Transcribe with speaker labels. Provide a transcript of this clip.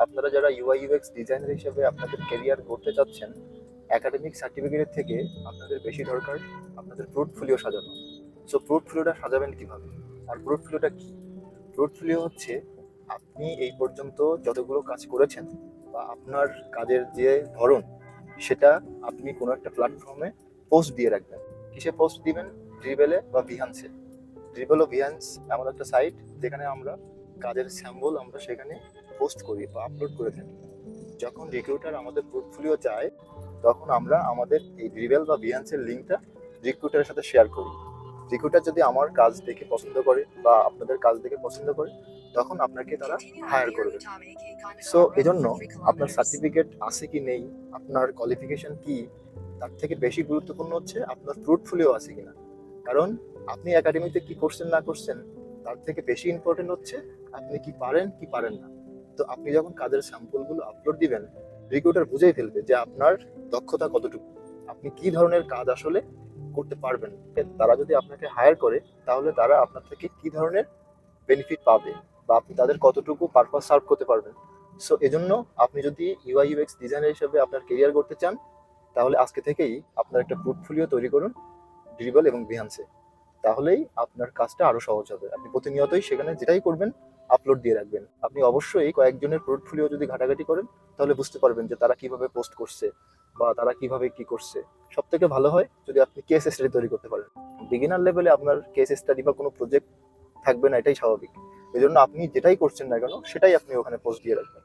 Speaker 1: আপনারা যারা UI UX designer হিসেবে আপনাদের ক্যারিয়ার করতে চাচ্ছেন, একাডেমিক সার্টিফিকেটের থেকে আপনাদের বেশি দরকার আপনাদের পোর্টফোলিও সাজানো। সো পোর্টফোলিওটা সাজাবেন কিভাবে, আর পোর্টফোলিওটা কি? পোর্টফোলিও হচ্ছে আপনি এই পর্যন্ত যতগুলো কাজ করেছেন বা আপনার কাজের যে ধরন, সেটা আপনি কোনো একটা প্ল্যাটফর্মে পোস্ট দিয়ে রাখবেন। কিসে পোস্ট দিবেন? ড্রিবেলে বা বিহান্সে। ড্রিবেল ও বিহান্স এমন একটা সাইট যেখানে আমরা কাজের স্যাম্পল আমরা সেখানে পোস্ট করি বা আপলোড করে থাকি। যখন রিক্রুটার আমাদের পোর্টফোলিও চায়, তখন আমরা আমাদের এই ড্রিবেল বা বিহান্সের লিঙ্কটা রিক্রুটারের সাথে শেয়ার করি। রিক্রুটার যদি আমার কাজ দেখে পছন্দ করে বা আপনাদের কাজ দেখে পছন্দ করে, তখন আপনাকে তারা হায়ার করবে। সো এজন্য আপনার সার্টিফিকেট আছে কি নেই, আপনার কোয়ালিফিকেশন কি, তার থেকে বেশি গুরুত্বপূর্ণ হচ্ছে আপনার পোর্টফোলিও আছে কিনা। কারণ আপনি একাডেমিতে কি করছেন না করছেন, তার থেকে বেশি ইম্পর্টেন্ট হচ্ছে আপনি কি পারেন কি পারেন না। তো আপনি যখন কাজের স্যাম্পলগুলো আপলোড দিবেন, রিক্রুটার বুঝেই ফেলবে যে আপনার দক্ষতা কতটুকু, আপনি কি ধরনের কাজ আসলে করতে পারবেন। তারা যদি আপনাকে হায়ার করে, তাহলে তারা আপনার থেকে কি ধরনের বেনিফিট পাবে বা আপনি তাদের কতটুকু পারপাস সার্ভ করতে পারবেন। সো এজন্য আপনি যদি ইউআই ইউএক্স ডিজাইনার হিসেবে আপনার কেরিয়ার করতে চান, তাহলে আজকে থেকেই আপনার একটা পোর্টফোলিও তৈরি করুন ড্রিবল এবং বিহান্সে। তাহলেই আপনার কাজটা আরো সহজ হবে। আপনি প্রতিনিয়তই সেখানে যেটাই করবেন আপলোড দিয়ে রাখবেন। আপনি অবশ্যই কয়েকজনের পোর্টফোলিও যদি ঘাটাঘাটি করেন, তাহলে বুঝতে পারবেন যে তারা কিভাবে পোস্ট করছে বা তারা কিভাবে কি করছে। সব থেকে ভালো হয় যদি আপনি কেস স্টাডি তৈরি করতে পারেন। বিগিনার লেভেলে আপনার কেস স্টাডি বা কোনো প্রজেক্ট থাকবে না, এটাই স্বাভাবিক। এই জন্য আপনি যেটাই করছেন না কেন, সেটাই আপনি ওখানে পোস্ট দিয়ে রাখবেন।